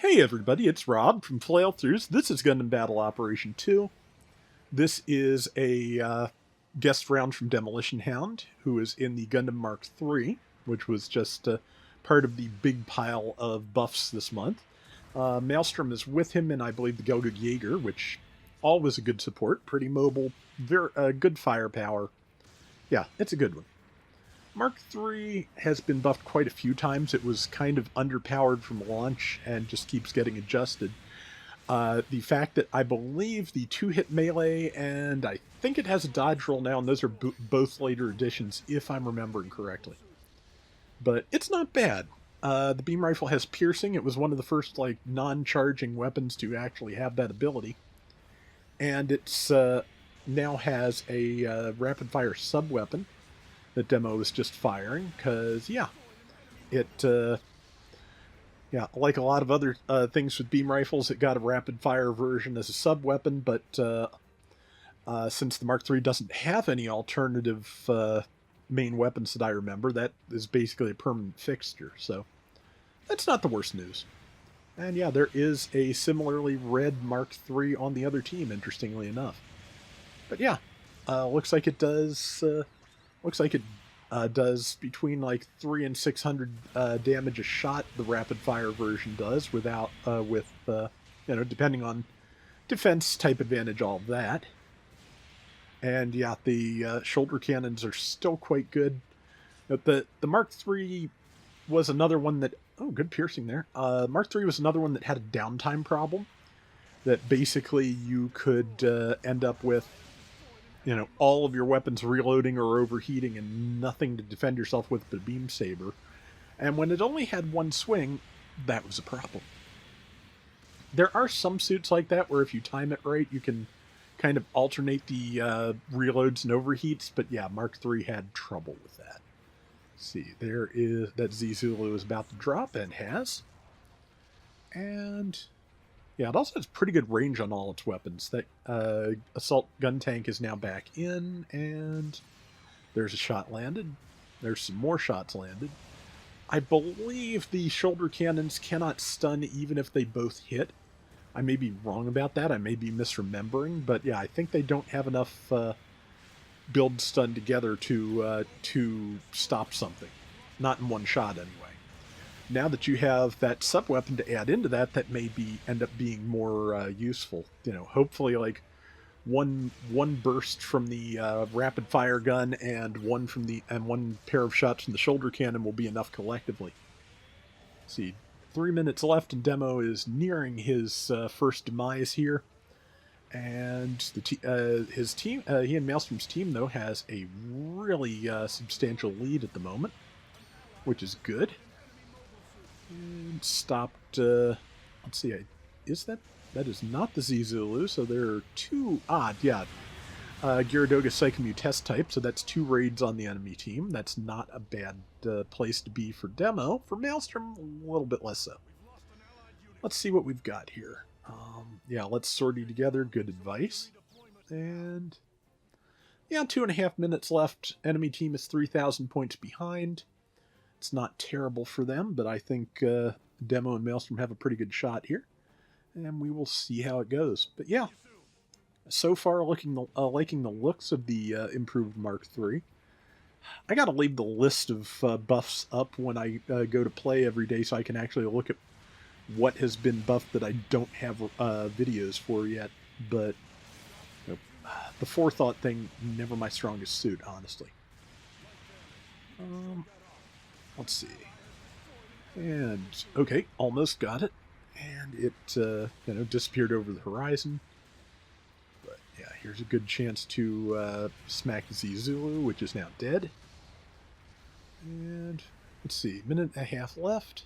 Hey everybody, it's Rob from Flailthroughs. This is Gundam Battle Operation 2. This is a guest round from Demolition Hound, who is in the Gundam Mark III, which was just part of the big pile of buffs this month. Maelstrom is with him, and I believe the Gelga Jaeger, which always a good support, pretty mobile, very good firepower. Yeah, it's a good one. Mark III has been buffed quite a few times. It was kind of underpowered from launch and just keeps getting adjusted. The fact that I believe the 2-hit melee, and I think it has a dodge roll now, and those are both later additions, if I'm remembering correctly. But it's not bad. The beam rifle has piercing. It was one of the first non-charging weapons to actually have that ability. And it's now has a rapid-fire sub-weapon that Demo is just firing, because, yeah, like a lot of other things with beam rifles, it got a rapid-fire version as a sub-weapon, but since the Mark III doesn't have any alternative main weapons that I remember, that is basically a permanent fixture, so that's not the worst news. And yeah, there is a similarly red Mark III on the other team, interestingly enough. But yeah, looks like it does... Looks like it does between like 300 and 600 damage a shot. The rapid fire version does, without depending on defense, type advantage, all of that. And yeah, the shoulder cannons are still quite good. The Mark III was another one that good piercing there. Mark III was another one that had a downtime problem. That basically you could end up with all of your weapons reloading or overheating and nothing to defend yourself with but a beam saber. And when it only had one swing, that was a problem. There are some suits like that where if you time it right, you can kind of alternate the reloads and overheats, but yeah, Mark III had trouble with that. Let's see, there is that Z Zulu is about to drop, and has. And yeah, it also has pretty good range on all its weapons. That assault gun tank is now back in, and there's a shot landed. There's some more shots landed. I believe the shoulder cannons cannot stun even if they both hit. I may be wrong about that. I may be misremembering, but yeah, I think they don't have enough build stun together to stop something. Not in one shot, anyway. Now that you have that sub-weapon to add into that, that may end up being more useful. Hopefully like one burst from the rapid fire gun and one pair of shots from the shoulder cannon will be enough collectively. Let's see, 3 minutes left, and Demo is nearing his first demise here. And his team, he and Maelstrom's team, though, has a really substantial lead at the moment, which is good. And stopped, let's see, that is not the Z Zulu, so there are two, Gyaradoga Psychomu test type, so that's 2 raids on the enemy team. That's not a bad place to be for Demo. For Maelstrom, a little bit less so. Let's see what we've got here. Yeah, let's sortie together, good advice. And yeah, 2.5 minutes left. Enemy team is 3,000 points behind. It's not terrible for them, but I think Demo and Maelstrom have a pretty good shot here. And we will see how it goes. But yeah, so far liking the looks of the improved Mark III. I gotta leave the list of buffs up when I go to play every day so I can actually look at what has been buffed that I don't have videos for yet. But the forethought thing, never my strongest suit, honestly. Let's see. And, okay, almost got it. And it, disappeared over the horizon. But, yeah, here's a good chance to smack Z Zulu, which is now dead. And, let's see, 1.5 left.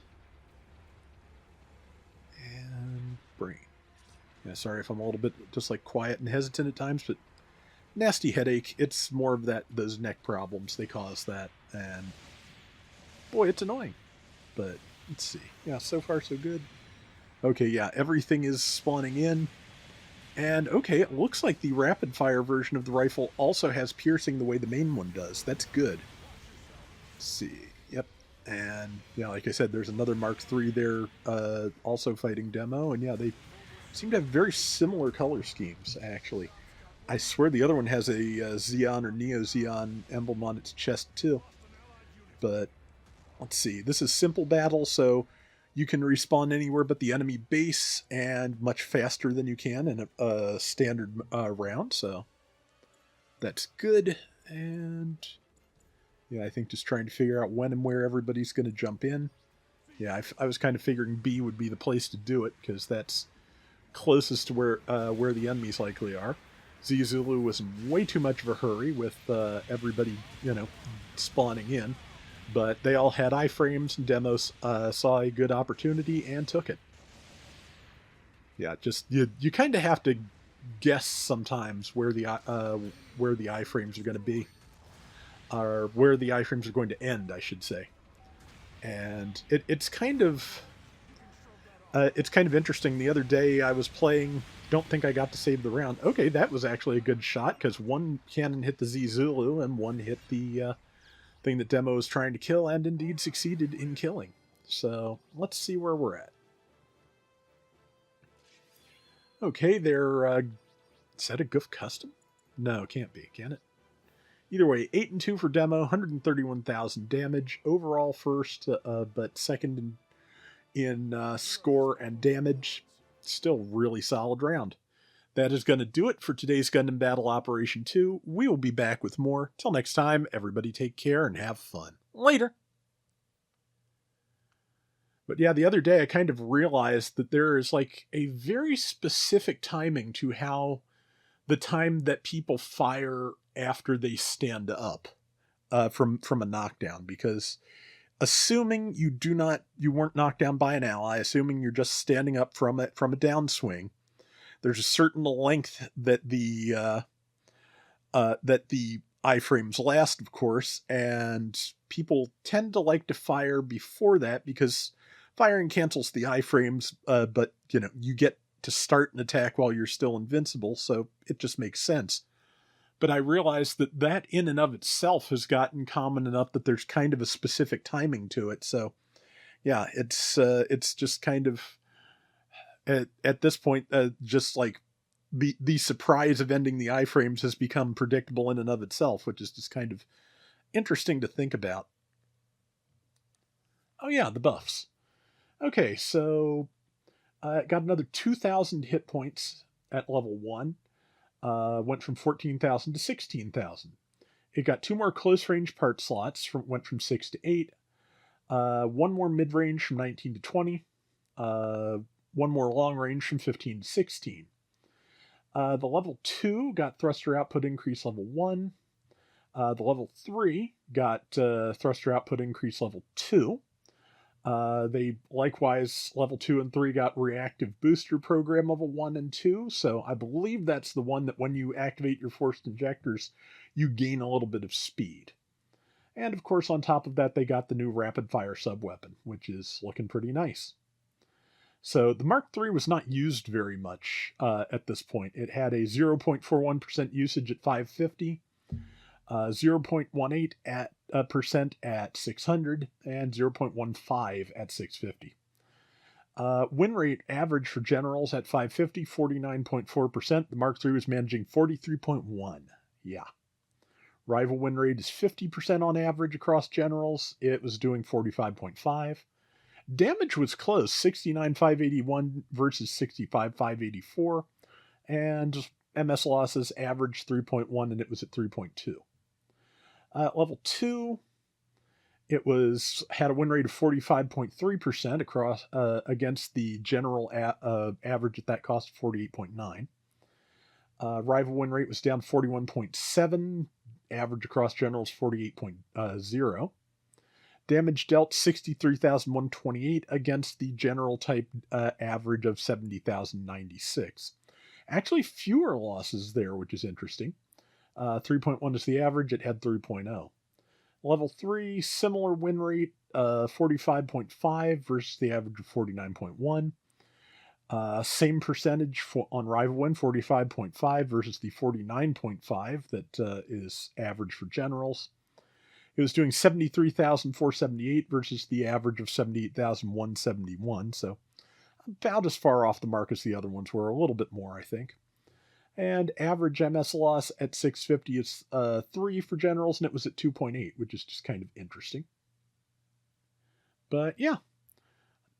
And brain. Yeah, sorry if I'm a little bit just quiet and hesitant at times, but nasty headache. It's more of those neck problems. They cause that, and boy, it's annoying. But let's see. Yeah, so far so good. Okay, yeah, everything is spawning in. And okay, it looks like the rapid fire version of the rifle also has piercing the way the main one does. That's good. Let's see. Yep. And yeah, like I said, there's another Mark III there, also fighting demo, and yeah, they seem to have very similar color schemes. Actually, I swear the other one has a Xeon or Neo Xeon emblem on its chest too. But let's see, this is simple battle, so you can respawn anywhere but the enemy base, and much faster than you can in a standard round. So that's good. And yeah, I think just trying to figure out when and where everybody's going to jump in. Yeah, I was kind of figuring B would be the place to do it because that's closest to where the enemies likely are. Z Zulu was in way too much of a hurry with everybody, spawning in, but they all had iframes, and demos saw a good opportunity and took it. Yeah, just you kind of have to guess sometimes where the iframes are going to be, or where the iframes are going to end, I should say. And it's kind of interesting. The other day I was playing. Don't think I got to save the round. Okay, that was actually a good shot because one cannon hit the Z Zulu and one hit the thing that Demo was trying to kill, and indeed succeeded in killing. So let's see where we're at. Okay, they're is that a Goof custom? No, it can't be, can it? Either way, 8-2 for Demo, 131,000 damage overall first, but second in score and damage. Still really solid round. That is going to do it for today's Gundam Battle Operation 2. We will be back with more. Till next time, everybody take care and have fun. Later! But yeah, the other day I kind of realized that there is like a very specific timing to how the time that people fire after they stand up from a knockdown, because assuming you weren't knocked down by an ally, assuming you're just standing up from a downswing, there's a certain length that the iframes last, of course, and people tend to like to fire before that because firing cancels the iframes, but you get to start an attack while you're still invincible, so it just makes sense. But I realized that in and of itself has gotten common enough that there's kind of a specific timing to it. So yeah, it's just kind of at this point, just like the surprise of ending the iframes has become predictable in and of itself, which is just kind of interesting to think about. Oh yeah, the buffs. Okay, so got another 2,000 hit points at level 1. Went from 14,000 to 16,000. It got 2 more close range part slots, went from 6 to 8. 1 more mid range from 19 to 20. 1 more long range from 15 to 16. The level 2 got thruster output increase level 1. The level 3 got thruster output increase level 2. They likewise, level 2 and 3 got reactive booster program level 1 and 2, so I believe that's the one that when you activate your forced injectors, you gain a little bit of speed. And of course, on top of that, they got the new rapid fire subweapon, which is looking pretty nice. So the Mark III was not used very much at this point. It had a 0.41% usage at 550, 0.18% at 600, and 0.15 at 650. Win rate average for generals at 550, 49.4%. The Mark III was managing 43.1. Yeah. Rival win rate is 50% on average across generals. It was doing 45.5. Damage was close, 69,581 versus 65,584. And MS losses averaged 3.1, and it was at 3.2. Level 2, it had a win rate of 45.3% across against the general average at that cost of 48.9. Rival win rate was down 41.7, average across generals 48.0. Damage dealt 63,128 against the general type average of 70,096. Actually, fewer losses there, which is interesting. 3.1 is the average. It had 3.0. Level 3, similar win rate, 45.5 versus the average of 49.1. Same percentage on rival win, 45.5 versus the 49.5 that is average for generals. It was doing 73,478 versus the average of 78,171. So about as far off the mark as the other ones were, a little bit more, I think. And average MS loss at 650 is 3 for generals, and it was at 2.8, which is just kind of interesting. But yeah,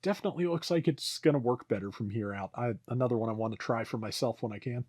definitely looks like it's going to work better from here out. Another one I want to try for myself when I can.